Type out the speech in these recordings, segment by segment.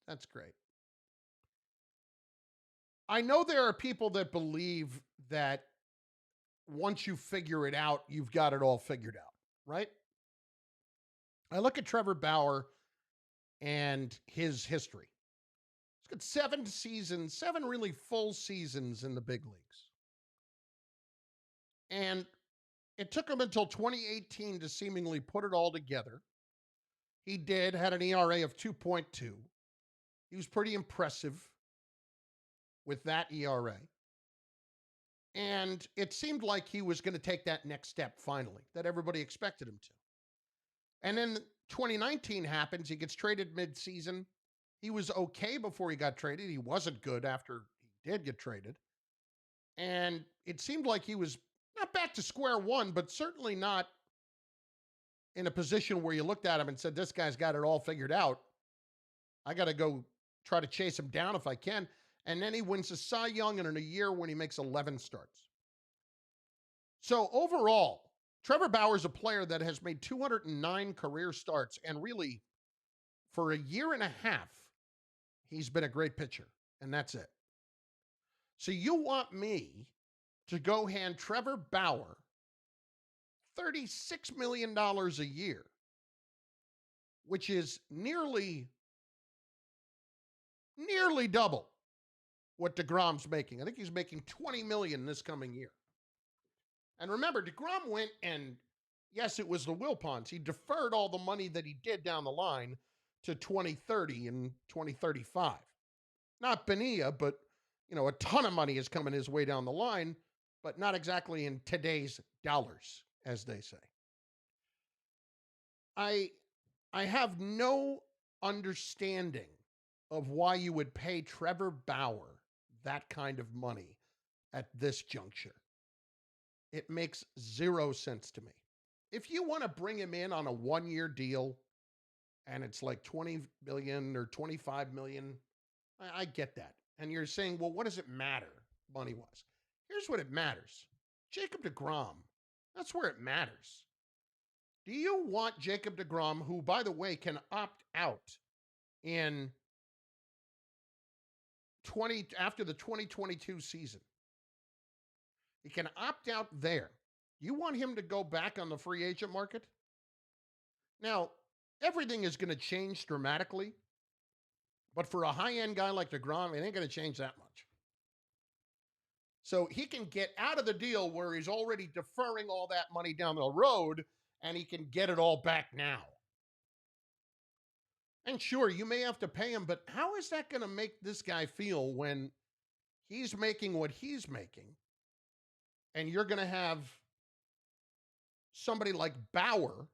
That's great. I know there are people that believe that once you figure it out, you've got it all figured out, right? I look at Trevor Bauer and his history. He's got 7 seasons, 7 really full seasons in the big leagues. And it took him until 2018 to seemingly put it all together. He did, had an ERA of 2.2. He was pretty impressive with that ERA. And it seemed like he was going to take that next step finally, that everybody expected him to. And then 2019 happens. He gets traded midseason. He was okay before he got traded. He wasn't good after he did get traded. And it seemed like he was not back to square one, but certainly not in a position where you looked at him and said, this guy's got it all figured out. I got to go try to chase him down if I can. And then he wins a Cy Young in a year when he makes 11 starts. So overall, Trevor Bauer is a player that has made 209 career starts, and really, for a year and a half, he's been a great pitcher, and that's it. So you want me to go hand Trevor Bauer $36 million a year, which is nearly double what DeGrom's making. I think he's making $20 million this coming year. And remember, DeGrom went and, yes, it was the Wilpons. He deferred all the money that he did down the line to 2030 and 2035. Not Bonilla, but, a ton of money is coming his way down the line, but not exactly in today's dollars, as they say. I have no understanding of why you would pay Trevor Bauer that kind of money at this juncture. It makes zero sense to me. If you want to bring him in on a 1-year deal and it's like 20 million or 25 million, I get that. And you're saying, well, what does it matter money-wise? Here's what it matters. Jacob deGrom, that's where it matters. Do you want Jacob deGrom, who, by the way, can opt out in after the 2022 season? He can opt out there. You want him to go back on the free agent market? Now, everything is going to change dramatically, but for a high-end guy like deGrom, it ain't going to change that much. So he can get out of the deal where he's already deferring all that money down the road, and he can get it all back now. And sure, you may have to pay him, but how is that going to make this guy feel when he's making what he's making, and you're going to have somebody like Bauer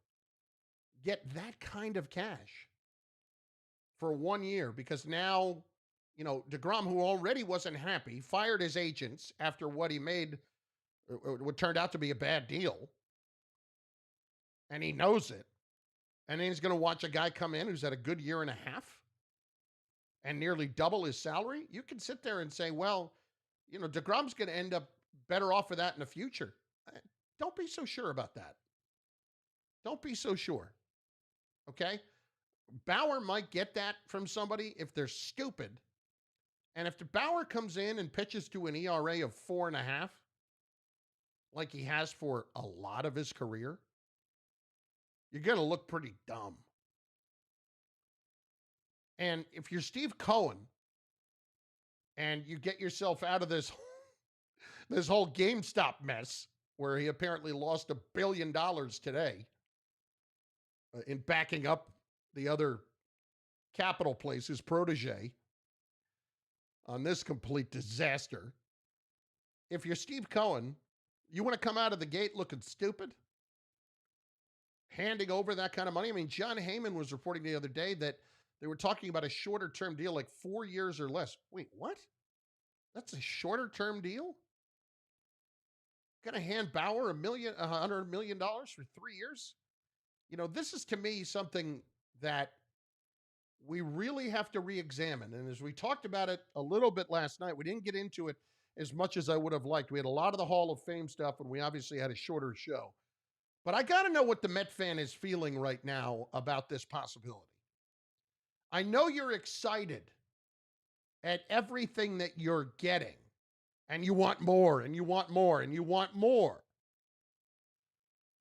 get that kind of cash for 1 year? Because now, deGrom, who already wasn't happy, fired his agents after what he made, what turned out to be a bad deal. And he knows it. And then he's going to watch a guy come in who's had a good year and a half and nearly double his salary. You can sit there and say, well, deGrom's going to end up better off for that in the future. Don't be so sure about that. Don't be so sure. Okay? Bauer might get that from somebody if they're stupid. And if Bauer comes in and pitches to an ERA of 4.5, like he has for a lot of his career, you're going to look pretty dumb. And if you're Steve Cohen and you get yourself out of this whole GameStop mess, where he apparently lost $1 billion today in backing up the other capital place, his protege, on this complete disaster. If you're Steve Cohen, you want to come out of the gate looking stupid? Handing over that kind of money? I mean, John Heyman was reporting the other day that they were talking about a shorter term deal, like 4 years or less. Wait, what? That's a shorter term deal? Going to hand Bauer $100 million for 3 years? This is to me something that we really have to re-examine. And as we talked about it a little bit last night, we didn't get into it as much as I would have liked. We had a lot of the Hall of Fame stuff, and we obviously had a shorter show. But I got to know what the Met fan is feeling right now about this possibility. I know you're excited at everything that you're getting, and you want more, and you want more, and you want more.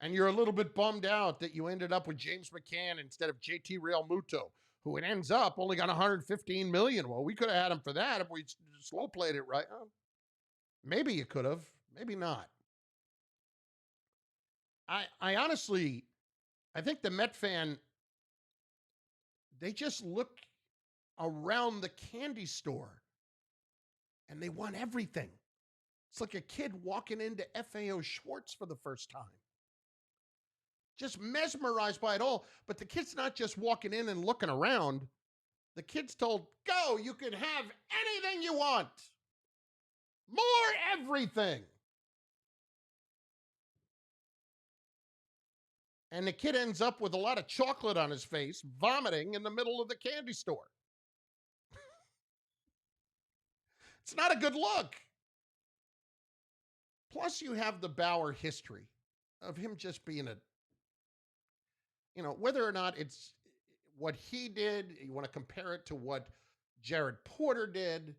And you're a little bit bummed out that you ended up with James McCann instead of JT Realmuto, who it ends up only got $115 million. Well, we could have had him for that if we slow played it right. Maybe you could have, maybe not. I honestly, I think the Met fan, they just look around the candy store and they want everything. It's like a kid walking into FAO Schwartz for the first time. Just mesmerized by it all. But the kid's not just walking in and looking around. The kid's told, go, you can have anything you want. More everything. And the kid ends up with a lot of chocolate on his face, vomiting in the middle of the candy store. It's not a good look. Plus, you have the Bauer history of him just being whether or not it's what he did, you want to compare it to what Jared Porter did,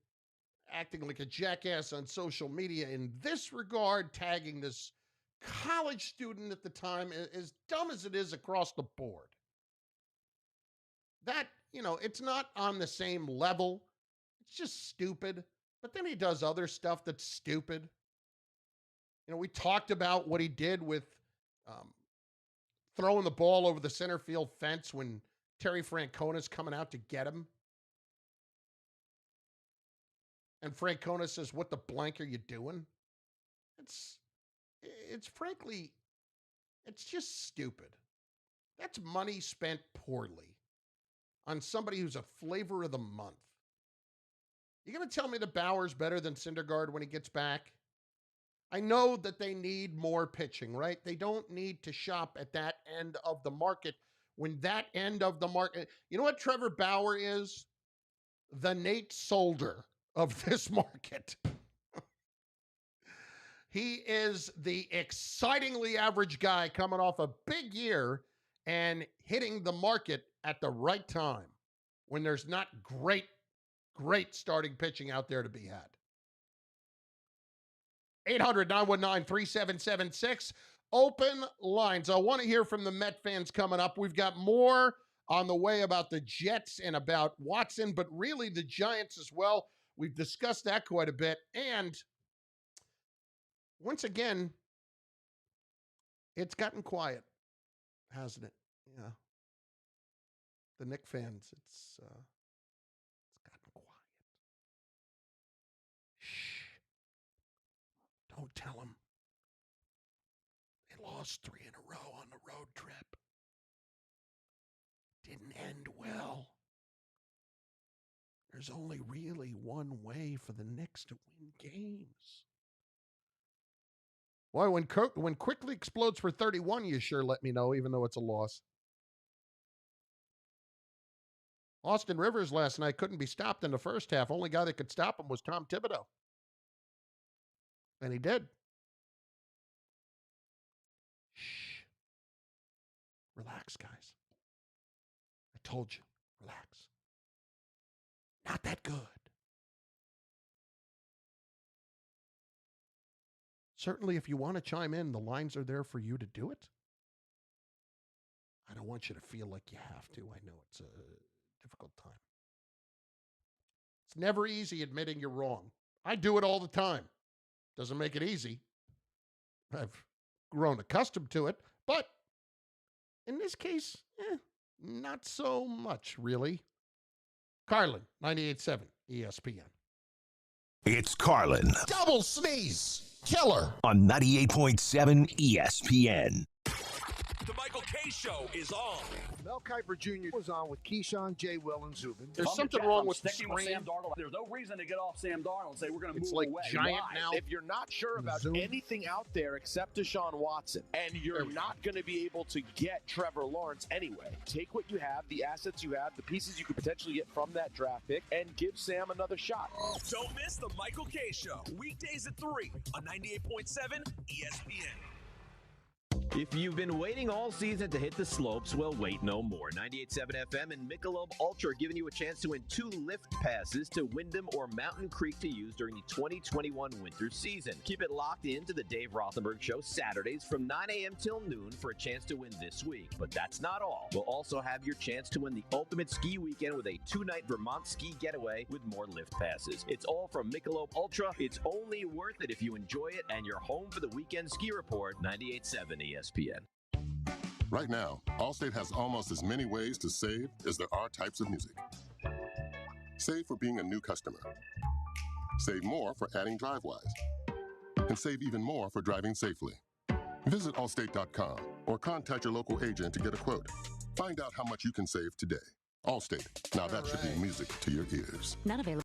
acting like a jackass on social media in this regard, tagging this college student at the time, as dumb as it is across the board. That, it's not on the same level. It's just stupid. But then he does other stuff that's stupid. We talked about what he did with throwing the ball over the center field fence when Terry Francona's coming out to get him. And Francona says, what the blank are you doing? It's frankly, it's just stupid. That's money spent poorly on somebody who's a flavor of the month. You going to tell me that Bauer's better than Syndergaard when he gets back? I know that they need more pitching, right? They don't need to shop at that end of the market when that end of the market... You know what Trevor Bauer is? The Nate Solder of this market. He is the excitingly average guy coming off a big year and hitting the market at the right time when there's not great starting pitching out there to be had. 800-919-3776. Open lines. I want to hear from the Met fans coming up. We've got more on the way about the Jets and about Watson, but really the Giants as well. We've discussed that quite a bit. And once again, it's gotten quiet, hasn't it? Yeah. The Knick fans, it's gotten quiet. Shh. Don't tell them. They lost 3 in a row on the road trip. Didn't end well. There's only really one way for the Knicks to win games. Boy, when Quickly explodes for 31, you sure let me know, even though it's a loss. Austin Rivers last night couldn't be stopped in the first half. Only guy that could stop him was Tom Thibodeau. And he did. Shh. Relax, guys. I told you. Relax. Not that good. Certainly, if you want to chime in, the lines are there for you to do it. I don't want you to feel like you have to. I know it's a difficult time. It's never easy admitting you're wrong. I do it all the time. Doesn't make it easy. I've grown accustomed to it, but in this case, not so much, really. Carlin, 98.7 ESPN. It's Carlin. Double sneeze. Killer. On 98.7 ESPN. The Michael K. Show is on. Mel Kiper Jr. was on with Keyshawn, J. Will, and Zubin. There's something wrong with the Sam screen. Darnold. There's no reason to get off Sam Darnold and say we're going to move It's like away. giant Why? now. If you're not sure about anything out there except Deshaun Watson, and you're not going to be able to get Trevor Lawrence anyway, take what you have, the assets you have, the pieces you could potentially get from that draft pick, and give Sam another shot. Don't miss the Michael K. Show. Weekdays at 3 on 98.7 ESPN. If you've been waiting all season to hit the slopes, well, wait no more. 98.7 FM and Michelob Ultra are giving you a chance to win 2 lift passes to Wyndham or Mountain Creek to use during the 2021 winter season. Keep it locked into the Dave Rothenberg Show Saturdays from 9 a.m. till noon for a chance to win this week. But that's not all. We'll also have your chance to win the ultimate ski weekend with a 2-night Vermont ski getaway with more lift passes. It's all from Michelob Ultra. It's only worth it if you enjoy it, and you're home for the Weekend Ski Report, 98.7 ESPN. Right now, Allstate has almost as many ways to save as there are types of music. Save for being a new customer. Save more for adding DriveWise. And save even more for driving safely. Visit Allstate.com or contact your local agent to get a quote. Find out how much you can save today. Allstate. Now that should be music to your ears. Not available.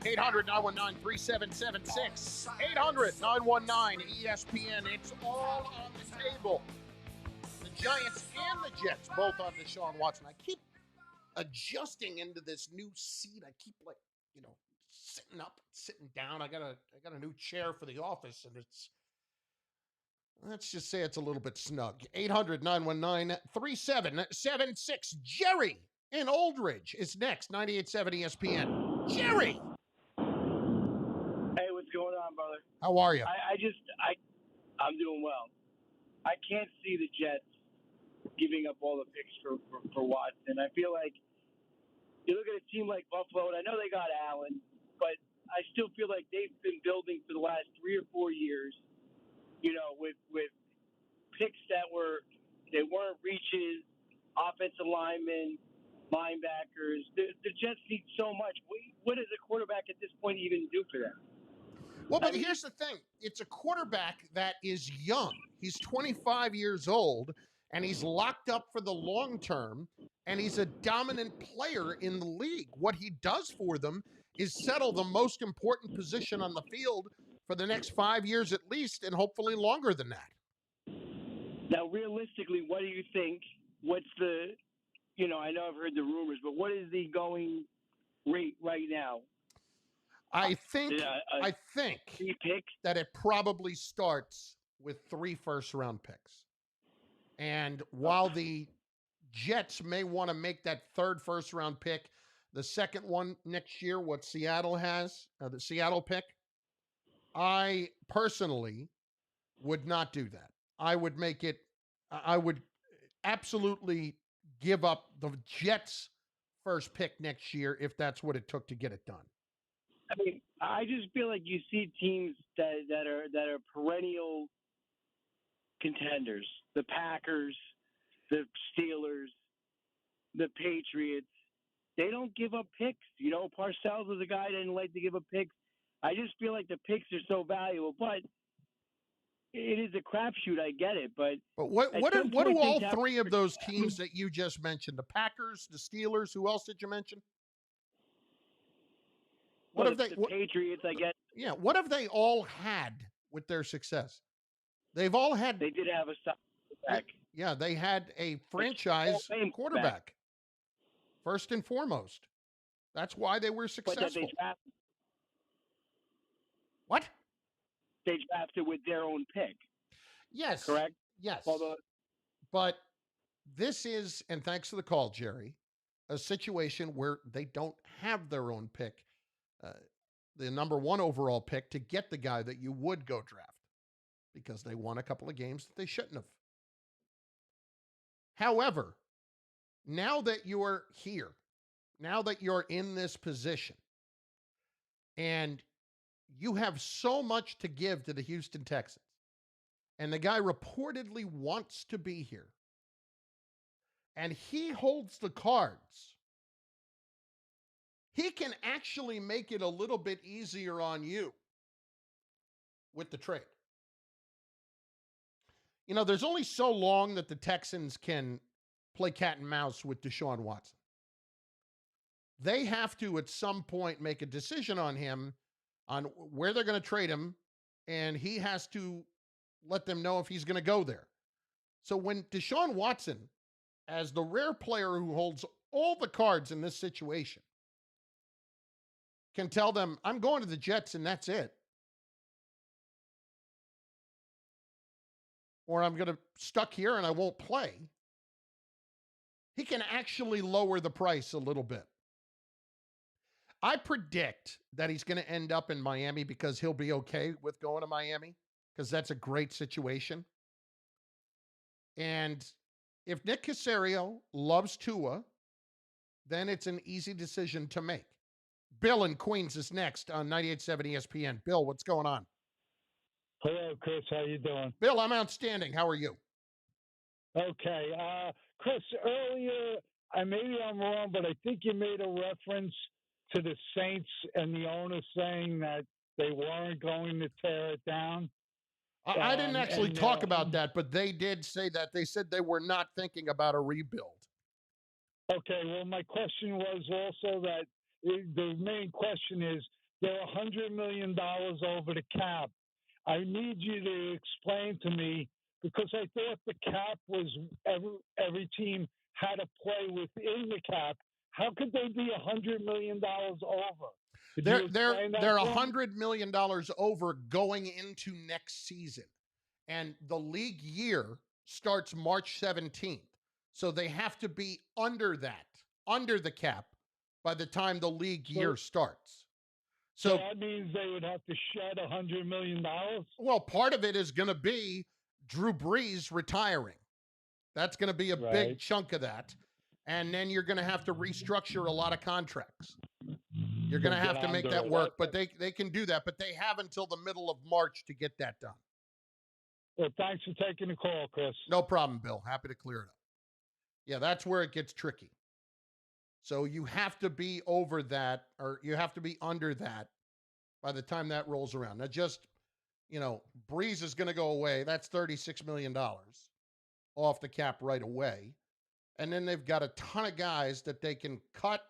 Eight hundred 919-3776. 800-919-ESPN. It's all on the table. The Giants and the Jets both on Deshaun Watson. I keep adjusting into this new seat. I keep sitting up, sitting down. I got a new chair for the office, and let's just say it's a little bit snug. 800-919-3776. Jerry in Oldridge is next. 98.7 ESPN. Jerry! Hey, what's going on, brother? How are you? I'm doing well. I can't see the Jets giving up all the picks for Watson. I feel like you look at a team like Buffalo, and I know they got Allen, but I still feel like they've been building for the last 3 or 4 years, with picks that weren't reaches, offensive linemen, linebackers. The Jets need so much. What does a quarterback at this point even do for them? Well, but here's the thing. It's a quarterback that is young. He's 25 years old, and he's locked up for the long term, and he's a dominant player in the league. What he does for them is settle the most important position on the field for the next 5 years at least, and hopefully longer than that. Now, realistically, what do you think? What's the, I know I've heard the rumors, but what is the going rate right now? I think 3 picks? that it probably starts with 3 first-round picks. And while the Jets may want to make that 3rd first-round pick, the 2nd one next year, what Seattle has, the Seattle pick, I personally would not do that. I would absolutely give up the Jets' first pick next year if that's what it took to get it done. I mean, I just feel like you see teams that are perennial contenders. The Packers, the Steelers, the Patriots. They don't give up picks. Parcells was a guy that didn't like to give up picks. I just feel like the picks are so valuable, but it is a crapshoot. I get it, but what do all 3 of those teams that you just mentioned? The Packers, the Steelers. Who else did you mention? What have the Patriots? I guess. Yeah. What have they all had with their success? They've all had. They did have a quarterback. Yeah, they had a franchise quarterback. First and foremost, that's why they were successful. What? They drafted with their own pick. Yes. Correct? Yes. But this is, and thanks for the call, Jerry, a situation where they don't have their own pick, the number 1 overall pick, to get the guy that you would go draft because they won a couple of games that they shouldn't have. However, now that you're here, now that you're in this position, and you have so much to give to the Houston Texans, and the guy reportedly wants to be here, and he holds the cards, he can actually make it a little bit easier on you with the trade. There's only so long that the Texans can play cat and mouse with Deshaun Watson. They have to, at some point, make a decision on him, on where they're going to trade him, and he has to let them know if he's going to go there. So when Deshaun Watson, as the rare player who holds all the cards in this situation, can tell them, I'm going to the Jets and that's it, or I'm going to stuck here and I won't play, he can actually lower the price a little bit. I predict that he's going to end up in Miami because he'll be okay with going to Miami because that's a great situation. And if Nick Caserio loves Tua, then it's an easy decision to make. Bill in Queens is next on 98.7 ESPN. Bill, what's going on? Hello, Chris. How you doing? Bill, I'm outstanding. How are you? Okay. Chris, earlier, maybe I'm wrong, but I think you made a reference to the Saints and the owner saying that they weren't going to tear it down. I didn't actually talk about that, but they did say that. They said they were not thinking about a rebuild. Okay. Well, my question was also that the main question is they're $100 million over the cap. I need you to explain to me, because I thought the cap was every team had to play within the cap. How could they be $100 million over? They're $100 million over going into next season. And the league year starts March 17th. So they have to be under the cap, by the time the league year starts. So that means they would have to shed $100 million? Well, part of it is going to be Drew Brees retiring. That's going to be a big chunk of that. And then you're going to have to restructure a lot of contracts. You're going to have to make that work, but they can do that. But they have until the middle of March to get that done. Well, thanks for taking the call, Chris. No problem, Bill. Happy to clear it up. Yeah, that's where it gets tricky. So you have to be over that, or you have to be under that by the time that rolls around. Now, just, Breeze is going to go away. That's $36 million off the cap right away. And then they've got a ton of guys that they can cut,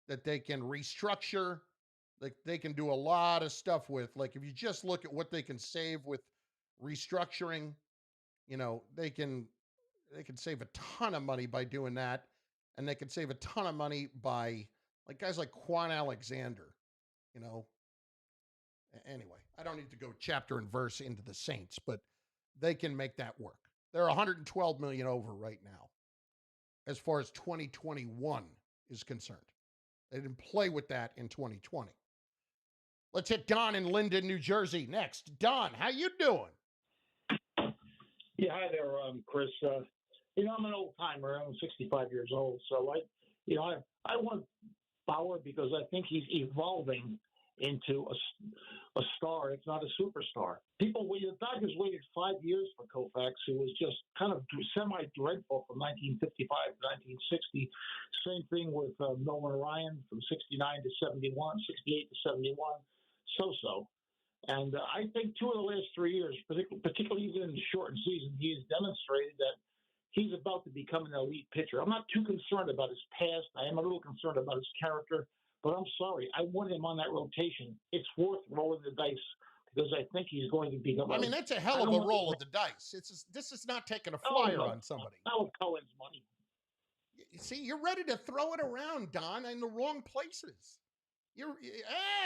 that they can restructure, like they can do a lot of stuff with. Like if you just look at what they can save with restructuring, they can save a ton of money by doing that. And they can save a ton of money by like guys like Quan Alexander, Anyway, I don't need to go chapter and verse into the Saints, but they can make that work. They're 112 million over right now as far as 2021 is concerned. They didn't play with that in 2020. Let's hit Don in Linden, New Jersey next. Don, how you doing? Yeah, hi there, Chris. I'm an old timer. I'm 65 years old, so I want Bauer because I think he's evolving into a star, if not a superstar. The Dodgers waited 5 years for Koufax, who was just kind of semi-dreadful from 1955 to 1960. Same thing with Nolan Ryan from 69 to 71, 68 to 71, so-so. And I think 2 of the last 3 years, particularly even in the shortened season, he has demonstrated that he's about to become an elite pitcher. I'm not too concerned about his past. I am a little concerned about his character. But I'm sorry, I want him on that rotation. It's worth rolling the dice because I think he's going to become. That's a hell of a roll of the dice. This is not taking a flyer on somebody. Not with Cohen's money. See, you're ready to throw it around, Don, in the wrong places.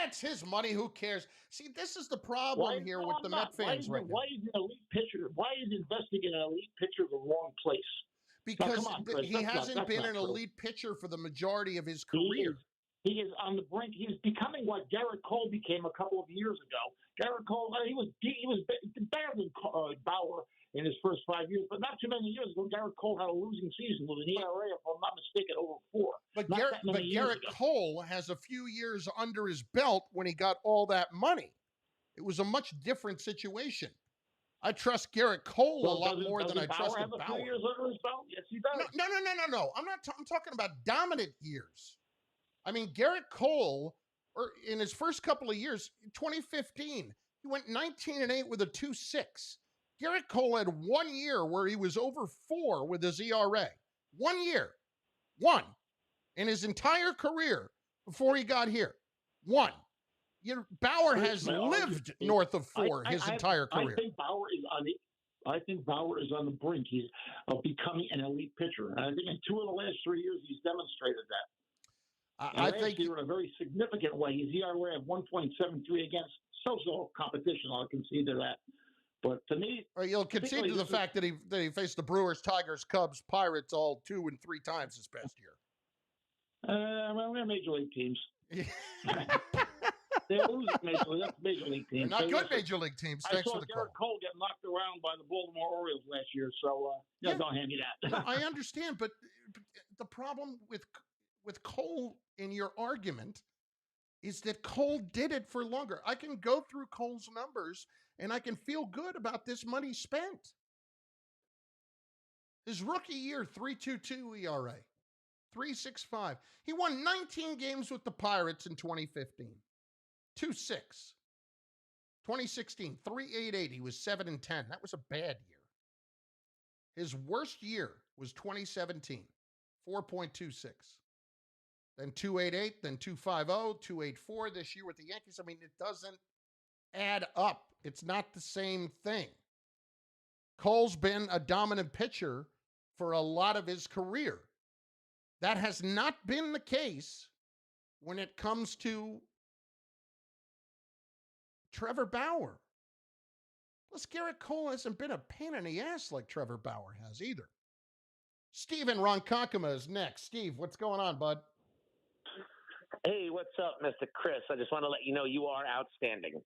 It's his money. Who cares? See, this is the problem here with the Met fans right now. Why is an elite pitcher? Why is investing in an elite pitcher the wrong place? Because he hasn't been an elite pitcher for the majority of his career. He is on the brink. He's becoming what Garrett Cole became a couple of years ago. Garrett Cole, he was better than Bauer in his first 5 years, but not too many years ago, Garrett Cole had a losing season with an ERA, if I'm not mistaken, over 4. But Garrett Cole has a few years under his belt when he got all that money. It was a much different situation. I trust Garrett Cole a lot more than I trust Bauer. A few years under his belt? Yes, he does. No. I'm talking about dominant years. I mean, Garrett Cole, in his first couple of years, 2015, he went 19-8 with a 2.6. Garrett Cole had 1 year where he was over 4 with his ERA. 1 year. 1. In his entire career before he got here. 1. Bauer has lived north of 4 his entire career. I think Bauer is on the brink. He's becoming an elite pitcher. And I think in 2 of the last 3 years, he's demonstrated that. I think in a very significant way. His ERA of 1.73 against so-so competition. I'll concede to that. But to me, you'll concede to the fact that he faced the Brewers, Tigers, Cubs, Pirates all 2 and 3 times this past year. Well, they're major league teams. They're losing major league. That's major league teams. They're not good major league teams. Thanks for the call. Garrett Cole get knocked around by the Baltimore Orioles last year, so don't hand me that. No, I understand, but the problem with Cole in your argument is that Cole did it for longer. I can go through Cole's numbers and I can feel good about this money spent. His rookie year, 3.22 ERA, 3.65. He won 19 games with the Pirates in 2015, 2.6. 2016, 3.88. He was 7-10. That was a bad year. His worst year was 2017, 4.26. Then 2.88, then 2.50, 2.84 this year with the Yankees. I mean, it doesn't add up. It's not the same thing. Cole's been a dominant pitcher for a lot of his career. That has not been the case when it comes to Trevor Bauer. Plus, Garrett Cole hasn't been a pain in the ass like Trevor Bauer has either. Steve in Ronkonkoma is next. Steve, what's going on, bud? Hey, what's up, Mr. Chris? I just want to let you know you are outstanding.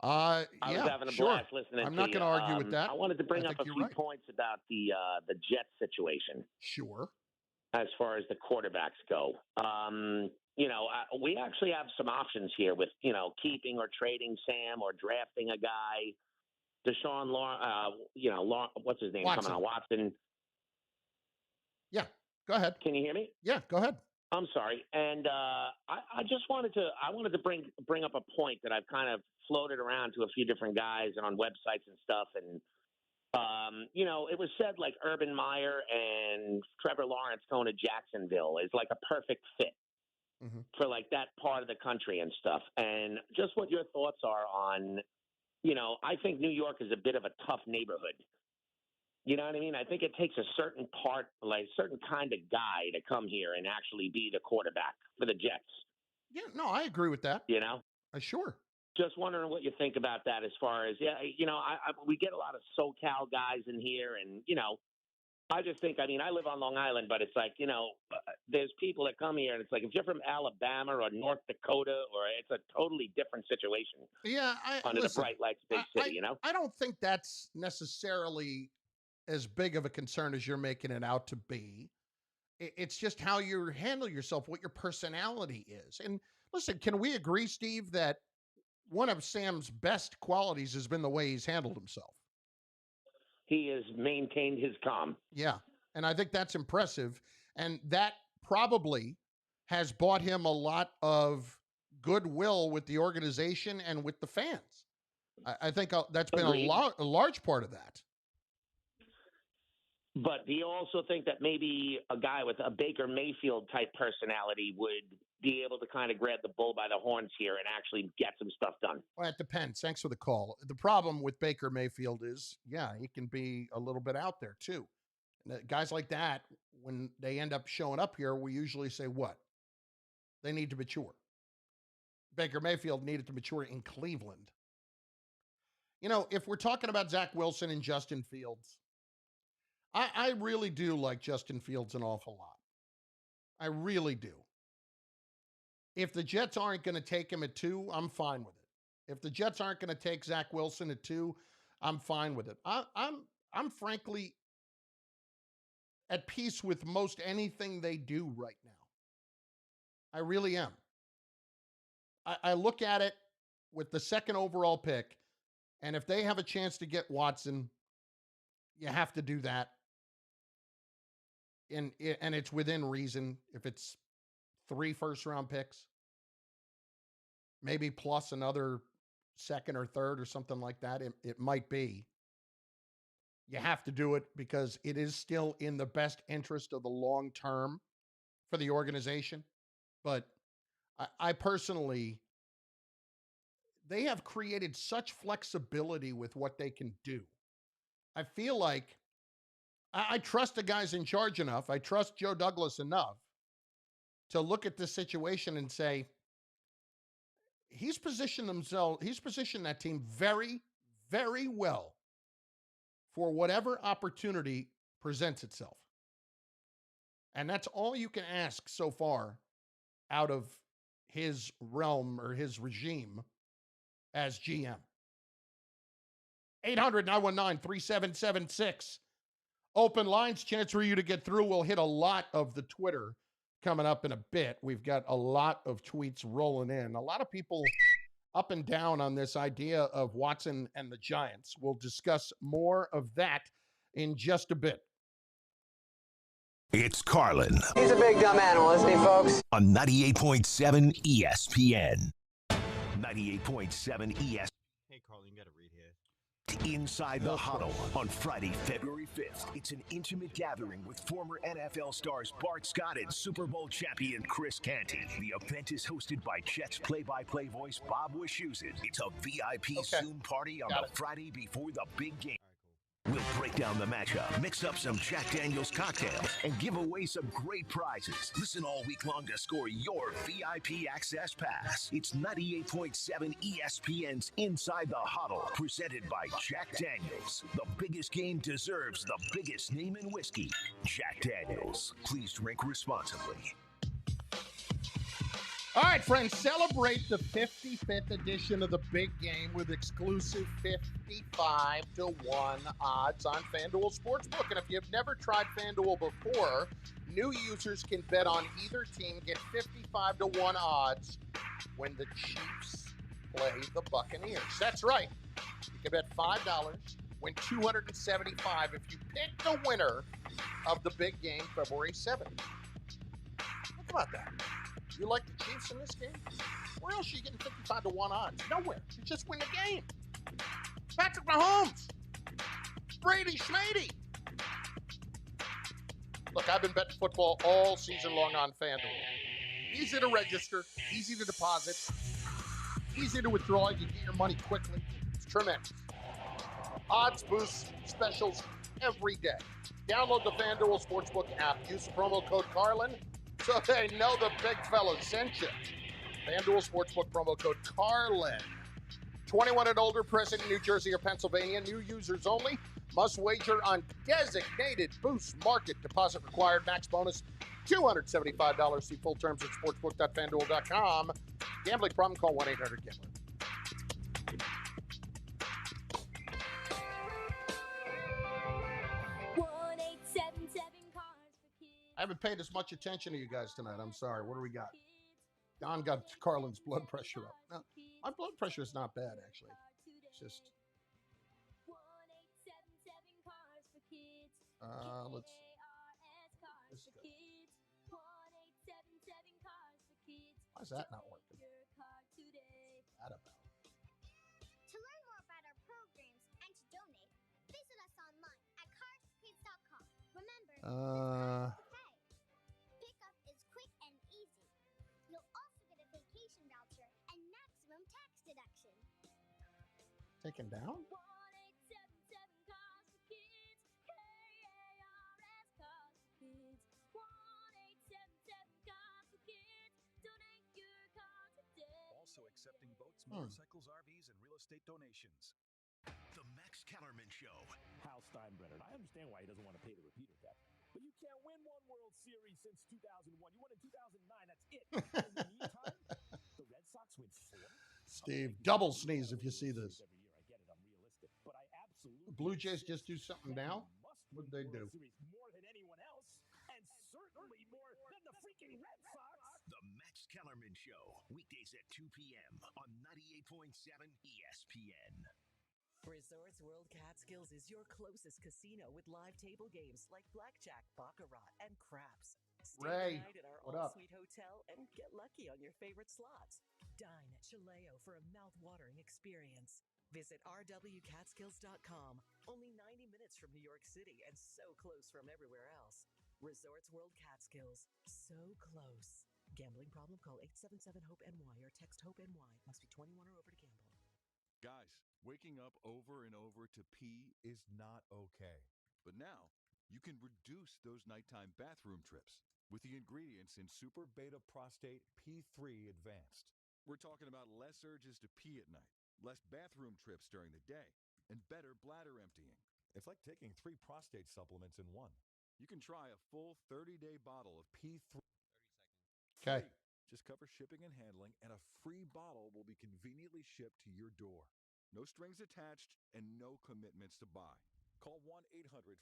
I was having a blast listening to you. I'm not going to argue with that. I wanted to bring up a few points about the Jets situation. Sure. As far as the quarterbacks go. We actually have some options here with, keeping or trading Sam or drafting a guy. Deshaun Lawrence, what's his name? Watson. Coming on, Watson. Yeah, go ahead. Can you hear me? Yeah, go ahead. I'm sorry, and I just wanted to bring up a point that I've kind of floated around to a few different guys and on websites and stuff, and it was said like Urban Meyer and Trevor Lawrence going to Jacksonville is like a perfect fit for like that part of the country and stuff, and just what your thoughts are on, I think New York is a bit of a tough neighborhood. You know what I mean? I think it takes a certain kind of guy to come here and actually be the quarterback for the Jets. Yeah, no, I agree with that. Sure. Just wondering what you think about that as far as, we get a lot of SoCal guys in here and, I just think, I live on Long Island, but it's like, there's people that come here and it's like, if you're from Alabama or North Dakota, or it's a totally different situation. Yeah. The bright lights of big city, I don't think that's necessarily as big of a concern as you're making it out to be. It's just how you handle yourself, what your personality is. And listen, can we agree, Steve, that one of Sam's best qualities has been the way he's handled himself? He has maintained his calm. Yeah. And I think that's impressive. And that probably has bought him a lot of goodwill with the organization and with the fans. I think that's been a large part of that. But do you also think that maybe a guy with a Baker Mayfield type personality would be able to kind of grab the bull by the horns here and actually get some stuff done? Well, it depends. Thanks for the call. The problem with Baker Mayfield is, he can be a little bit out there too. And guys like that, when they end up showing up here, we usually say what? They need to mature. Baker Mayfield needed to mature in Cleveland. If we're talking about Zach Wilson and Justin Fields, I really do like Justin Fields an awful lot. I really do. If the Jets aren't going to take him at 2, I'm fine with it. If the Jets aren't going to take Zach Wilson at 2, I'm fine with it. I'm frankly at peace with most anything they do right now. I really am. I look at it with the second overall pick, and if they have a chance to get Watson, you have to do that. And it's within reason. If it's 3 first-round picks, maybe plus another second or third or something like that, it might be. You have to do it because it is still in the best interest of the long term for the organization. But I personally, they have created such flexibility with what they can do. I feel like I trust the guys in charge enough. I trust Joe Douglas enough to look at this situation and say, he's positioned that team very, very well for whatever opportunity presents itself. And that's all you can ask so far out of his realm or his regime as GM. 800-919-3776. Open lines, chance for you to get through. We'll hit a lot of the Twitter coming up in a bit. We've got a lot of tweets rolling in. A lot of people up and down on this idea of Watson and the Giants. We'll discuss more of that in just a bit. It's Carlin. He's a big dumb animal, isn't he, folks? On 98.7 ESPN. 98.7 ESPN. Hey, Carlin, you got to read here. Inside the Huddle on Friday, February 5th. It's an intimate gathering with former NFL stars Bart Scott and Super Bowl champion Chris Canty. The event is hosted by Jets play-by-play voice Bob Wischusen. It's a VIP Zoom party on the Friday before the big game. We'll break down the matchup, mix up some Jack Daniels cocktails, and give away some great prizes. Listen all week long to score your VIP access pass. It's 98.7 ESPN's Inside the Huddle, presented by Jack Daniels. The biggest game deserves the biggest name in whiskey, Jack Daniels. Please drink responsibly. All right, friends, celebrate the 55th edition of the big game with exclusive 55-1 odds on FanDuel Sportsbook. And if you've never tried FanDuel before, new users can bet on either team, get 55-1 odds when the Chiefs play the Buccaneers. That's right. You can bet $5, win $275 if you pick the winner of the big game February 7th. How about that? You like the Chiefs in this game? Where else are you getting 55 to 1 odds? Nowhere. You just win the game. Patrick Mahomes. Brady Schmady. Look, I've been betting football all season long on FanDuel. Easy to register, easy to deposit, easy to withdraw. You get your money quickly. It's tremendous. Odds, boosts, specials every day. Download the FanDuel Sportsbook app. Use the promo code Carlin so they know the big fella sent you. FanDuel Sportsbook promo code Carlin. 21 and older, present in New Jersey or Pennsylvania. New users only. Must wager on designated boost market. Deposit required. Max bonus $275. See full terms at sportsbook.fanduel.com. Gambling problem? Call 1-800-GAMBLER. I haven't paid as much attention to you guys tonight. I'm sorry. What do we got? Don got Carlin's blood pressure up. No, my blood pressure is not bad, actually. It's just... let's see. This is good. Why is that not working? What's that about? To learn more about our programs and to donate, visit us online at carskids.com. Remember, pickup is quick and easy. You'll also get a vacation voucher and maximum tax deduction. Taken down? Also accepting boats, motorcycles, RVs, and real estate donations. The Max Kellerman Show. Hal Steinbrenner. I understand why he doesn't want to pay the repeater tax. But you can't win one World Series since 2001. You won in 2009. That's it. In the meantime, the Red Sox win 4. Steve, double sneeze if you see this. Every year, I get it. I'm realistic. But I absolutely... The Blue Jays just do something now? What did they do? More than anyone else. And certainly more than the freaking Red Sox. The Max Kellerman Show. Weekdays at 2 p.m. on 98.7 ESPN. Resorts World Catskills is your closest casino with live table games like blackjack, baccarat, and craps. Stay Ray, the night at our what up? all-suite hotel and get lucky on your favorite slots. Dine at Chaleo for a mouth-watering experience. Visit rwcatskills.com. Only 90 minutes from New York City and so close from everywhere else. Resorts World Catskills. So close. Gambling problem? Call 877-HOPE-NY or text HOPE-NY. Must be 21 or over to gamble. Guys, waking up over and over to pee is not okay. But now, you can reduce those nighttime bathroom trips with the ingredients in Super Beta Prostate P3 Advanced. We're talking about less urges to pee at night, less bathroom trips during the day, and better bladder emptying. It's like taking 3 prostate supplements in one. You can try a full 30-day bottle of P3. 30 seconds. Okay. Just cover shipping and handling, and a free bottle will be conveniently shipped to your door. No strings attached and no commitments to buy. Call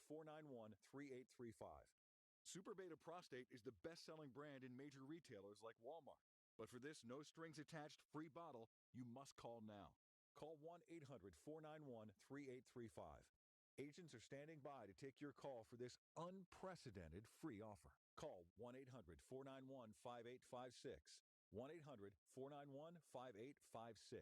1-800-491-3835. Super Beta Prostate is the best-selling brand in major retailers like Walmart. But for this no-strings-attached free bottle, you must call now. Call 1-800-491-3835. Agents are standing by to take your call for this unprecedented free offer. Call 1-800-491-5856. 1-800-491-5856.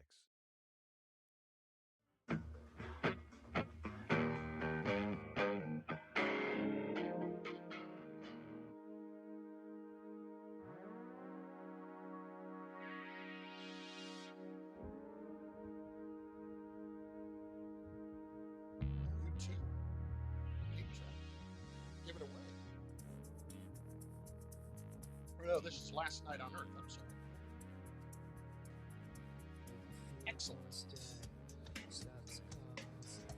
Give it away. No, this is Last Night on Earth. I'm sorry. Excellent.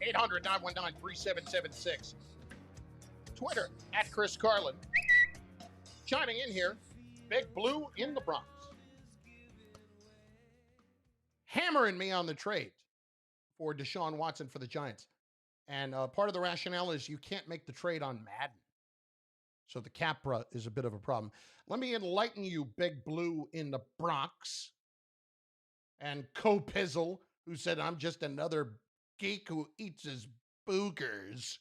800-919-3776. Twitter at Chris Carlin. Chiming in here. Big Blue in the Bronx. Hammering me on the trade for Deshaun Watson for the Giants. And part of the rationale is you can't make the trade on Madden. So the Capra is a bit of a problem. Let me enlighten you, Big Blue in the Bronx. And Co-Pizzle, who said, I'm just another geek who eats his boogers.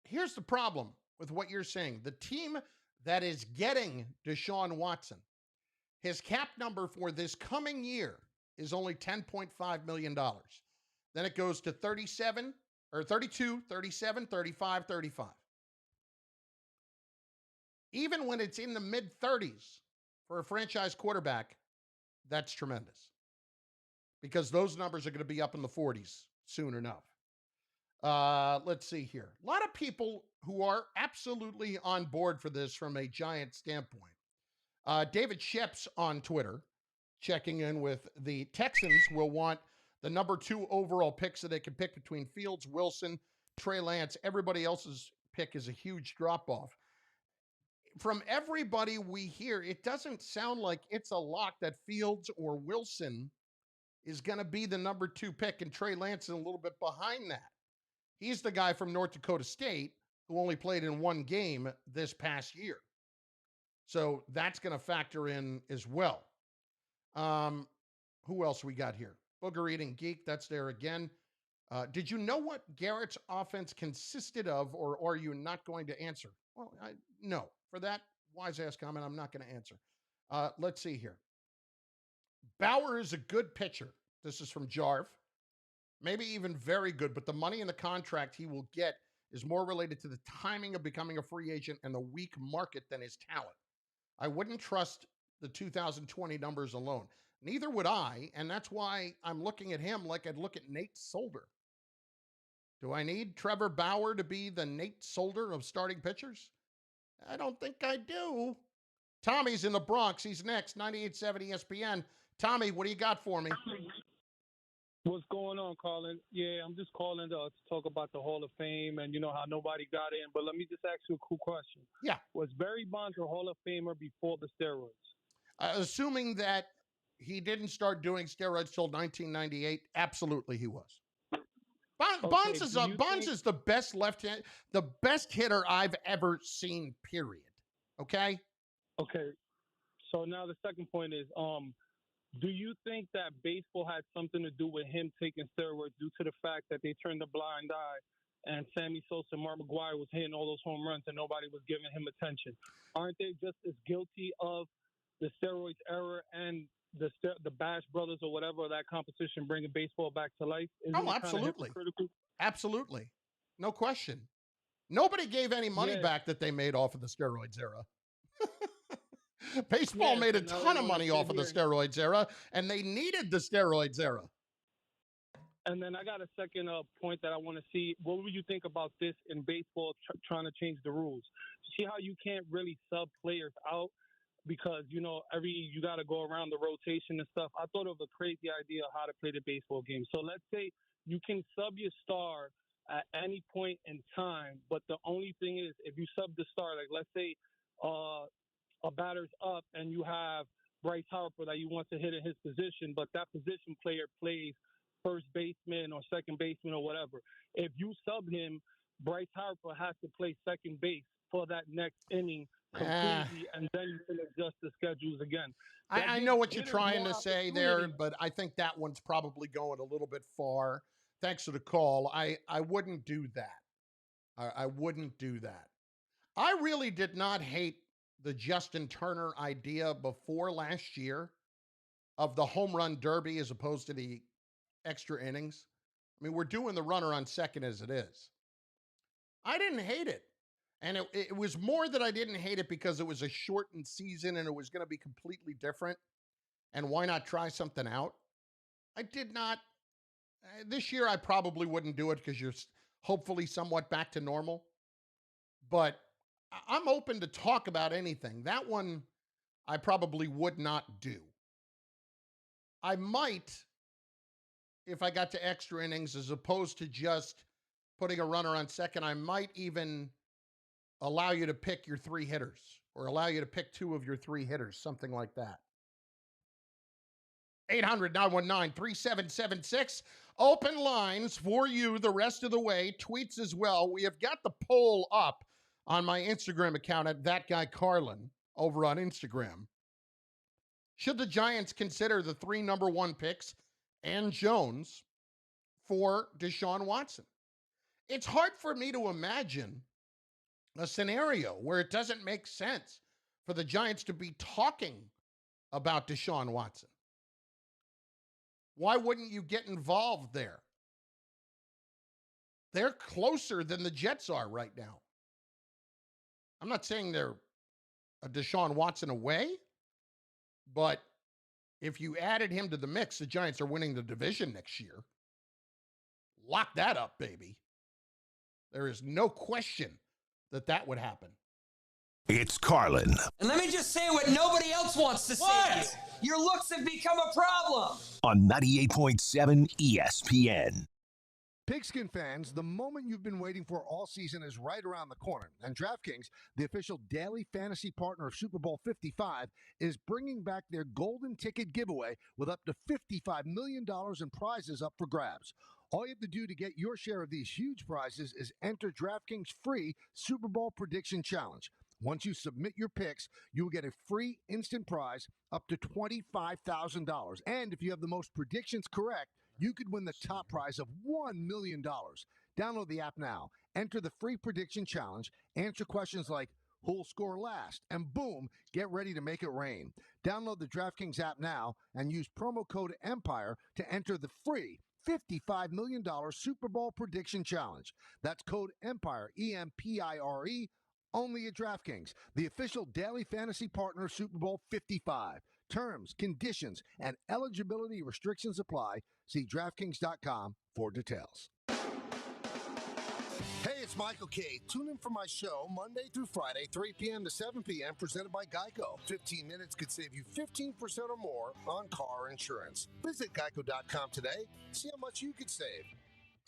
Here's the problem with what you're saying. The team that is getting Deshaun Watson, his cap number for this coming year is only $10.5 million. Then it goes to 37 or 32, 37, 35, 35. Even when it's in the mid-30s for a franchise quarterback, that's tremendous. Because those numbers are going to be up in the 40s soon enough. Let's see here. A lot of people who are absolutely on board for this from a Giant standpoint. David Sheps on Twitter checking in with the Texans will want the number 2 overall pick so they can pick between Fields, Wilson, Trey Lance. Everybody else's pick is a huge drop-off. From everybody we hear, it doesn't sound like it's a lock that Fields or Wilson is going to be the number 2 pick, and Trey Lance is a little bit behind that. He's the guy from North Dakota State who only played in 1 game this past year. So that's going to factor in as well. Who else we got here? Booger Eating Geek, that's there again. Did you know what Garrett's offense consisted of, or are you not going to answer? Well, no. For that wise-ass comment, I'm not going to answer. Let's see here. Bauer is a good pitcher. This is from Jarv. Maybe even very good, but the money in the contract he will get is more related to the timing of becoming a free agent and the weak market than his talent. I wouldn't trust the 2020 numbers alone. Neither would I, and that's why I'm looking at him like I'd look at Nate Solder. Do I need Trevor Bauer to be the Nate Solder of starting pitchers? I don't think I do. Tommy's in the Bronx. He's next, 98.7 ESPN. Tommy, what do you got for me? What's going on, Carlin? Yeah, I'm just calling to talk about the Hall of Fame and, how nobody got in. But let me just ask you a cool question. Yeah. Was Barry Bonds a Hall of Famer before the steroids? Assuming that he didn't start doing steroids till 1998, absolutely he was. Bonds is the best left-hand, the best hitter I've ever seen, period. Okay? Okay. So now the second point is, do you think that baseball had something to do with him taking steroids due to the fact that they turned a blind eye and Sammy Sosa and Mark McGwire was hitting all those home runs and nobody was giving him attention? Aren't they just as guilty of the steroids era and the Bash Brothers or whatever, that competition bringing baseball back to life? Isn't absolutely. Absolutely. No question. Nobody gave any money back that they made off of the steroids era. Baseball made a ton of money off of the steroids era, and they needed the steroids era. And then I got a second point that I want to see. What would you think about this in baseball trying to change the rules? See how you can't really sub players out because, you got to go around the rotation and stuff. I thought of a crazy idea of how to play the baseball game. So let's say you can sub your star at any point in time, but the only thing is if you sub the star, like let's say a batter's up and you have Bryce Harper that you want to hit in his position, but that position player plays first baseman or second baseman or whatever. If you sub him, Bryce Harper has to play second base for that next inning completely, and then you can adjust the schedules again. I know what you're trying to say there, but I think that one's probably going a little bit far. Thanks for the call. I wouldn't do that. I wouldn't do that. I really did not hate the Justin Turner idea before last year of the home run derby as opposed to the extra innings. I mean, we're doing the runner on second as it is. I didn't hate it. And it was more that I didn't hate it because it was a shortened season and it was going to be completely different. And why not try something out? I did not. This year, I probably wouldn't do it because you're hopefully somewhat back to normal. But I'm open to talk about anything. That one, I probably would not do. I might, if I got to extra innings, as opposed to just putting a runner on second, I might even allow you to pick your 3 hitters or allow you to pick 2 of your 3 hitters, something like that. 800-919-3776. Open lines for you the rest of the way. Tweets as well. We have got the poll up on my Instagram account at That Guy Carlin over on Instagram. Should the Giants consider the 3 number 1 picks and Jones for Deshaun Watson? It's hard for me to imagine a scenario where it doesn't make sense for the Giants to be talking about Deshaun Watson. Why wouldn't you get involved there? They're closer than the Jets are right now. I'm not saying they're a Deshaun Watson away, but if you added him to the mix, the Giants are winning the division next year. Lock that up, baby. There is no question that that would happen. It's Carlin. And let me just say what nobody else wants to say. What? Your looks have become a problem. On 98.7 ESPN. Pigskin fans, the moment you've been waiting for all season is right around the corner. And DraftKings, the official daily fantasy partner of Super Bowl 55, is bringing back their golden ticket giveaway with up to $55 million in prizes up for grabs. All you have to do to get your share of these huge prizes is enter DraftKings' free Super Bowl prediction challenge. Once you submit your picks, you will get a free instant prize up to $25,000. And if you have the most predictions correct, you could win the top prize of $1 million. Download the app now. Enter the free prediction challenge. Answer questions like, who'll score last? And boom, get ready to make it rain. Download the DraftKings app now and use promo code EMPIRE to enter the free $55 million Super Bowl prediction challenge. That's code EMPIRE, EMPIRE, only at DraftKings, the official daily fantasy partner of Super Bowl 55. Terms, conditions, and eligibility restrictions apply. See DraftKings.com for details. Hey, it's Michael K. Tune in for my show Monday through Friday, 3 p.m. to 7 p.m., presented by Geico. 15 minutes could save you 15% or more on car insurance. Visit Geico.com today. See how much you could save.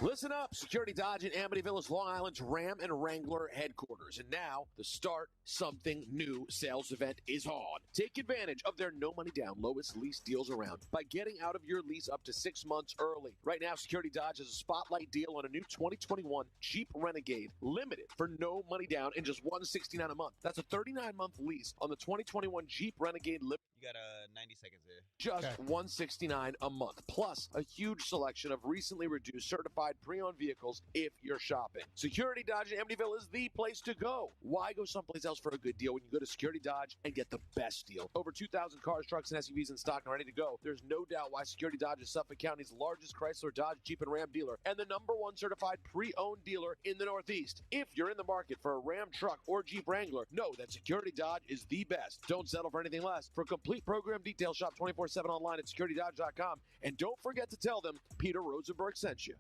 Listen up. Security Dodge in Amityville is Long Island's Ram and Wrangler headquarters. And now, the Start Something New sales event is on. Take advantage of their no money down, lowest lease deals around by getting out of your lease up to 6 months early. Right now, Security Dodge has a spotlight deal on a new 2021 Jeep Renegade, limited for no money down and just $169 a month. That's a 39-month lease on the 2021 Jeep Renegade. You got 90 seconds there. Just $169 a month, plus a huge selection of recently reduced certified pre-owned vehicles if you're shopping. Security Dodge in Amityville is the place to go. Why go someplace else for a good deal when you go to Security Dodge and get the best deal? Over 2,000 cars, trucks, and SUVs in stock and ready to go. There's no doubt why Security Dodge is Suffolk County's largest Chrysler, Dodge, Jeep, and Ram dealer and the #1 certified pre-owned dealer in the Northeast. If you're in the market for a Ram truck or Jeep Wrangler, know that Security Dodge is the best. Don't settle for anything less. For complete program details, shop 24/7 online at securitydodge.com. And don't forget to tell them Peter Rosenberg sent you.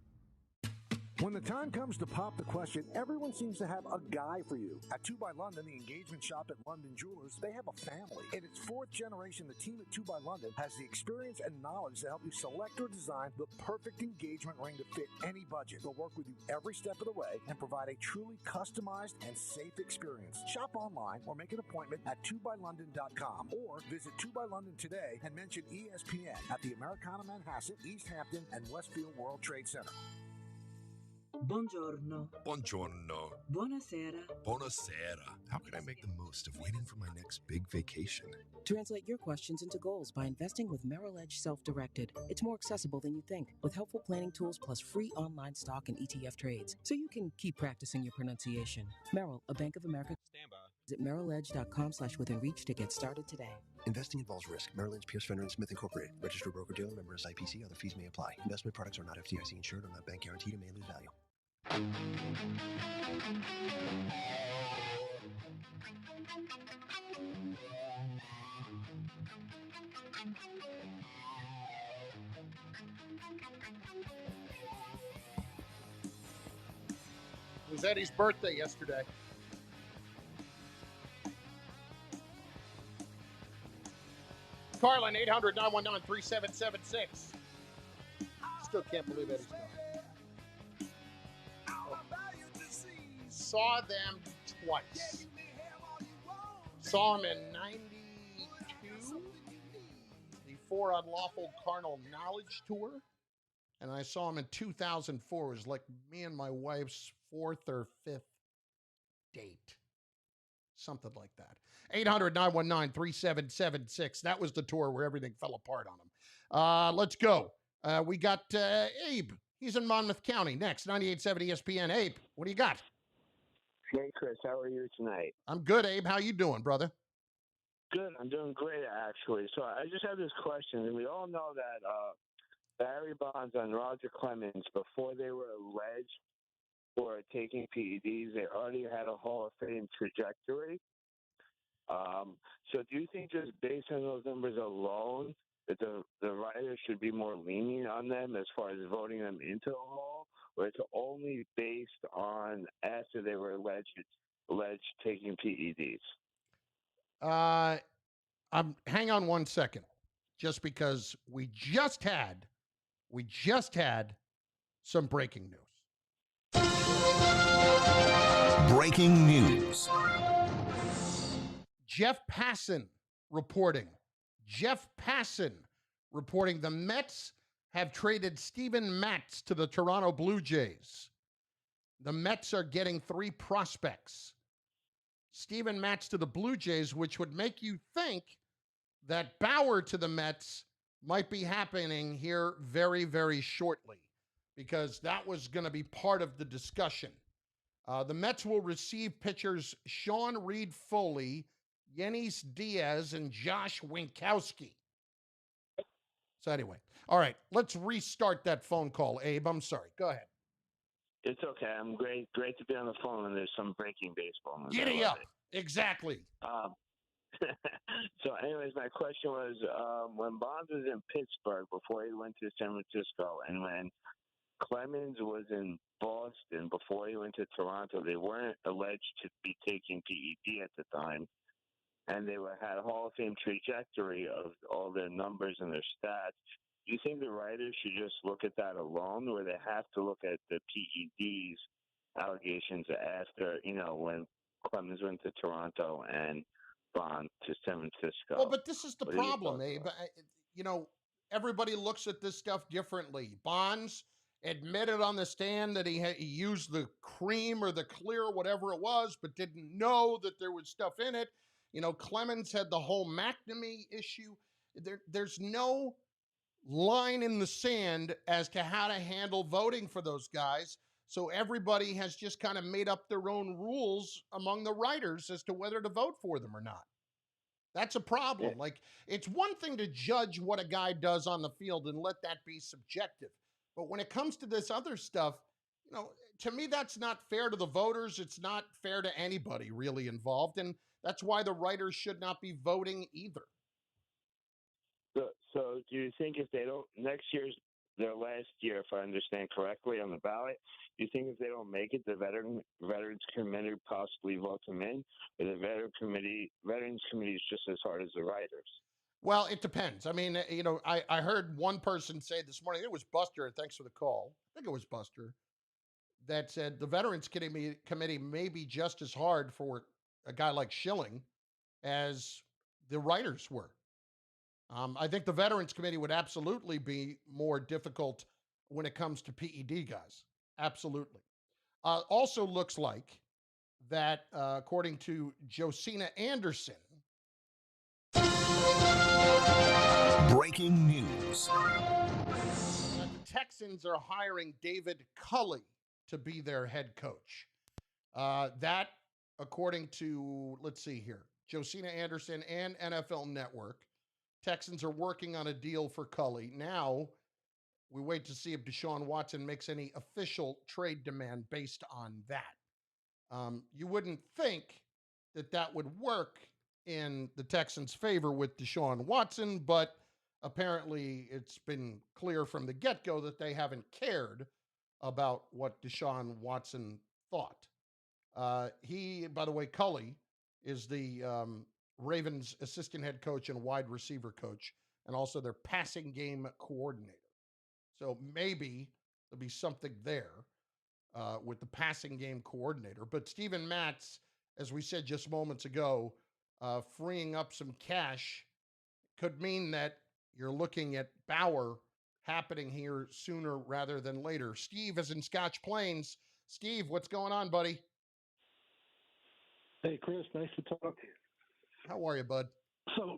When the time comes to pop the question, everyone seems to have a guy for you. At 2 by London, the engagement shop at London Jewelers, they have a family. In its 4th generation, the team at 2 by London has the experience and knowledge to help you select or design the perfect engagement ring to fit any budget. They'll work with you every step of the way and provide a truly customized and safe experience. Shop online or make an appointment at 2bylondon.com or visit 2 by London today and mention ESPN at the Americana Manhasset, East Hampton, and Westfield World Trade Center. Buongiorno. Buongiorno. Buonasera. Buonasera. How can I make the most of waiting for my next big vacation? Translate your questions into goals by investing with Merrill Edge Self-Directed. It's more accessible than you think, with helpful planning tools plus free online stock and ETF trades, so you can keep practicing your pronunciation. Merrill, a Bank of America. Stand by. Visit merrilledge.com/withinreach to get started today. Investing involves risk. Merrill Lynch, Pierce, Fenner & Smith Incorporated. Registered broker-dealer, member SIPC. Other fees may apply. Investment products are not FDIC insured or not bank guaranteed and may lose value. It was Eddie's birthday yesterday. Carlin, 800-919-3776. Still can't believe Eddie's gone. Saw them twice. Saw him in 92, the 4 Unlawful Carnal Knowledge Tour. And I saw him in 2004. It was like me and my wife's 4th or 5th date. Something like that. 800-919-3776. That was the tour where everything fell apart on him. Let's go. We got Abe. He's in Monmouth County. Next, 98.7 ESPN. Abe, what do you got? Hey, Chris, how are you tonight? I'm good, Abe. How you doing, brother? Good. I'm doing great, actually. So I just have this question, and we all know that Barry Bonds and Roger Clemens, before they were alleged for taking PEDs, they already had a Hall of Fame trajectory. So do you think just based on those numbers alone, that the writers should be more lenient on them as far as voting them into the Hall, or it's only based on after they were alleged taking PEDs? Hang on one second, just because we just had some breaking news. Breaking news. Jeff Passan reporting. Jeff Passan reporting the Mets have traded Steven Matz to the Toronto Blue Jays. The Mets are getting 3 prospects. Steven Matz to the Blue Jays, which would make you think that Bauer to the Mets might be happening here very, very shortly, because that was going to be part of the discussion. The Mets will receive pitchers Sean Reed-Foley, Yenis Diaz, and Josh Winkowski. So anyway, all right, let's restart that phone call, Abe. I'm sorry. Go ahead. It's okay. I'm great to be on the phone, and there's some breaking baseball news. Giddy up. Exactly. So anyways, my question was, when Bonds was in Pittsburgh before he went to San Francisco, and when Clemens was in Boston before he went to Toronto, they weren't alleged to be taking PED at the time, and they had a Hall of Fame trajectory of all their numbers and their stats. Do you think the writers should just look at that alone, or they have to look at the PEDs allegations after, when Clemens went to Toronto and Bond to San Francisco? Well, but this is the problem, Abe. Everybody looks at this stuff differently. Bonds admitted on the stand that he used the cream or the clear, whatever it was, but didn't know that there was stuff in it. Clemens had the whole McNamee issue. There's no line in the sand as to how to handle voting for those guys. So everybody has just kind of made up their own rules among the writers as to whether to vote for them or not. That's a problem. Yeah. Like, it's one thing to judge what a guy does on the field and let that be subjective. But when it comes to this other stuff, to me, that's not fair to the voters. It's not fair to anybody really involved. And that's why the writers should not be voting either. So do you think if they don't, next year's their last year, if I understand correctly, on the ballot, do you think if they don't make it, the Veterans Committee possibly vote them in, or the Veterans Committee is just as hard as the writers? Well, it depends. I mean, I heard one person say this morning, it was Buster, thanks for the call. I think it was Buster, that said the Veterans Committee may be just as hard for a guy like Schilling as the writers were. I think the Veterans Committee would absolutely be more difficult when it comes to PED guys. Absolutely. Also looks like that, according to Josina Anderson. Breaking news. The Texans are hiring David Culley to be their head coach. That, according to, let's see here, Josina Anderson and NFL Network, Texans are working on a deal for Culley. Now, we wait to see if Deshaun Watson makes any official trade demand based on that. You wouldn't think that would work in the Texans' favor with Deshaun Watson, but apparently it's been clear from the get-go that they haven't cared about what Deshaun Watson thought. He, by the way, Culley, is the Ravens' assistant head coach and wide receiver coach, and also their passing game coordinator. So maybe there'll be something there with the passing game coordinator. But Steven Matz, as we said just moments ago, freeing up some cash could mean that you're looking at Bauer happening here sooner rather than later. Steve is in Scotch Plains. Steve, what's going on, buddy? Hey, Chris, nice to talk to you. How are you, bud? So,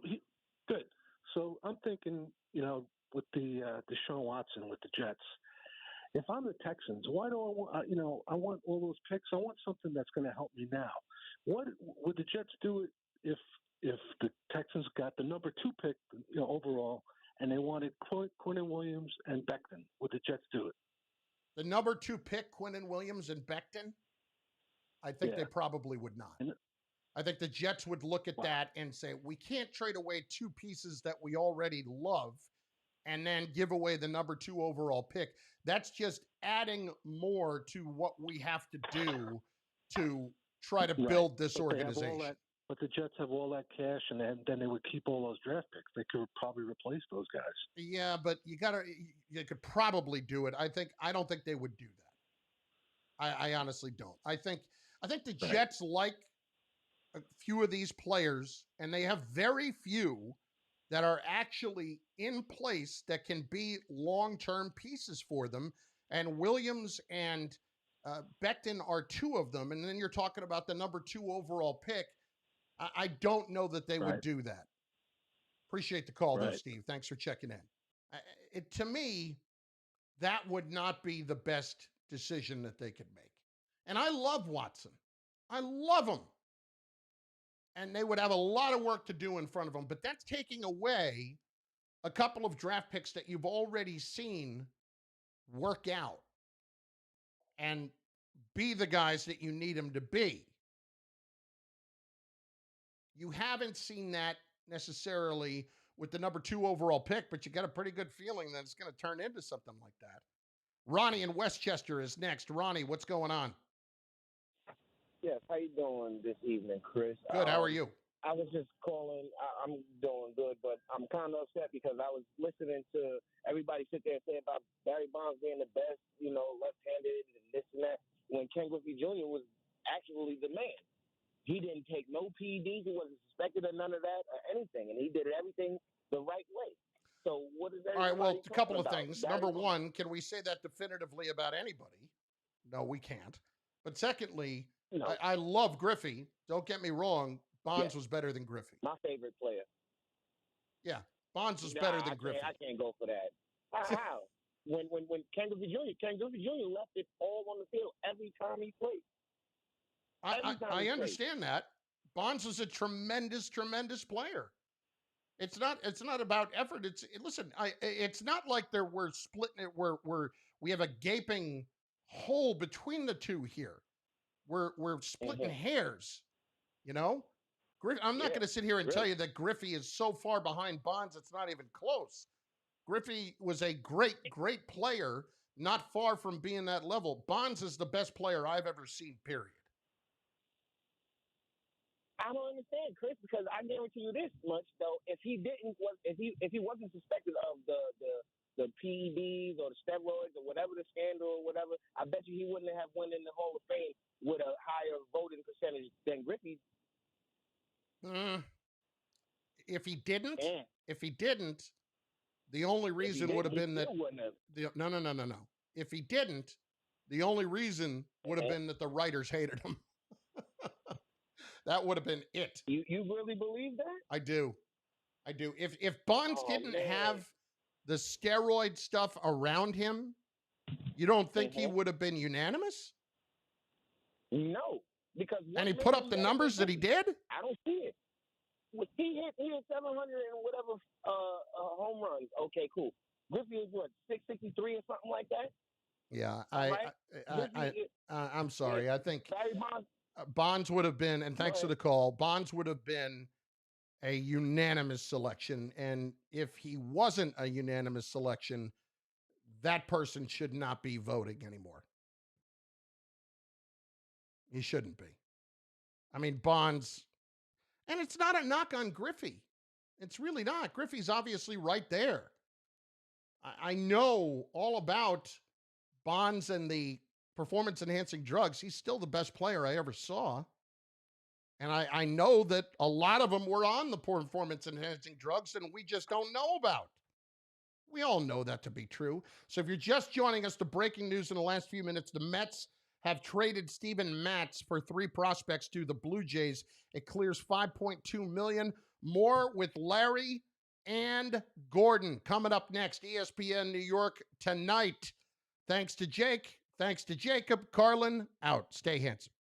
good. So I'm thinking, with the Deshaun Watson with the Jets, If I'm the Texans, why do I want? I want all those picks. I want something that's going to help me now. What would the Jets do it if the Texans got the number 2 pick, overall, and they wanted Quinnen Williams and Becton? Would the Jets do it? The number 2 pick, Quinnen Williams and Becton? I think they probably would not. I think the Jets would look at that and say, we can't trade away 2 pieces that we already love and then give away the number 2 overall pick. That's just adding more to what we have to do to try to build this organization. But the Jets have all that cash, and then they would keep all those draft picks. They could probably replace those guys. Yeah, but you could probably do it. I don't think they would do that. I honestly don't. I think the Jets like a few of these players, and they have very few that are actually in place that can be long-term pieces for them. And Williams and Becton are 2 of them. And then you're talking about the number 2 overall pick. I don't know that they would do that. Appreciate the call, though, Steve. Thanks for checking in. To me, that would not be the best decision that they could make. And I love Watson. I love him. And they would have a lot of work to do in front of them. But that's taking away a couple of draft picks that you've already seen work out and be the guys that you need them to be. You haven't seen that necessarily with the number 2 overall pick, but you got a pretty good feeling that it's going to turn into something like that. Ronnie in Westchester is next. Ronnie, what's going on? Yes, how you doing this evening, Chris? Good, how are you? I was just calling. I'm doing good, but I'm kind of upset because I was listening to everybody sit there and say about Barry Bonds being the best, left-handed and this and that, when Ken Griffey Jr. was actually the man. He didn't take no PEDs. He wasn't suspected of none of that or anything, and he did everything the right way. So what is that? All right, well, a couple of things. Number one, can we say that definitively about anybody? No, we can't. But secondly, I love Griffey. Don't get me wrong. Bonds was better than Griffey. My favorite player. Yeah, Bonds was better than Griffey. I can't go for that. How? When Ken Griffey Jr. left it all on the field every time he played. I understand that. Bonds was a tremendous, tremendous player. It's not about effort. It's not like we're splitting it. We have a gaping hole between the two here. We're splitting hairs. I'm not going to sit here and tell you that Griffey is so far behind Bonds it's not even close. Griffey was a great, great player, not far from being that level. Bonds is the best player I've ever seen, period. I don't understand, Chris, because I guarantee you this much though: if he wasn't suspected of the PEDs or the steroids or whatever the scandal or whatever, I bet you he wouldn't have went in the Hall of Fame with a higher voting percentage than Griffey. If he didn't, the only reason would have been that. No. If he didn't, the only reason would have been that the writers hated him. That would have been it. You really believe that? I do. If Bonds didn't have the steroid stuff around him, you don't think he would have been unanimous? No, because and he put up the numbers that he did. I don't see it. He hit 700 and whatever home runs. Okay, cool. Griffey was what, 663 or something like that? Yeah, I'm sorry. I think Bonds would have been, and thanks for the call, Bonds would have been a unanimous selection. And if he wasn't a unanimous selection, that person should not be voting anymore. He shouldn't be. I mean, Bonds, and it's not a knock on Griffey. It's really not. Griffey's obviously right there. I know all about Bonds and the performance-enhancing drugs. He's still the best player I ever saw. And I know that a lot of them were on the performance-enhancing drugs and we just don't know about. We all know that to be true. So if you're just joining us, the breaking news in the last few minutes, the Mets have traded Steven Matz for 3 prospects to the Blue Jays. It clears $5.2 million. More with Larry and Gordon coming up next. ESPN New York tonight. Thanks to Jake. Thanks to Jacob. Carlin, out. Stay handsome.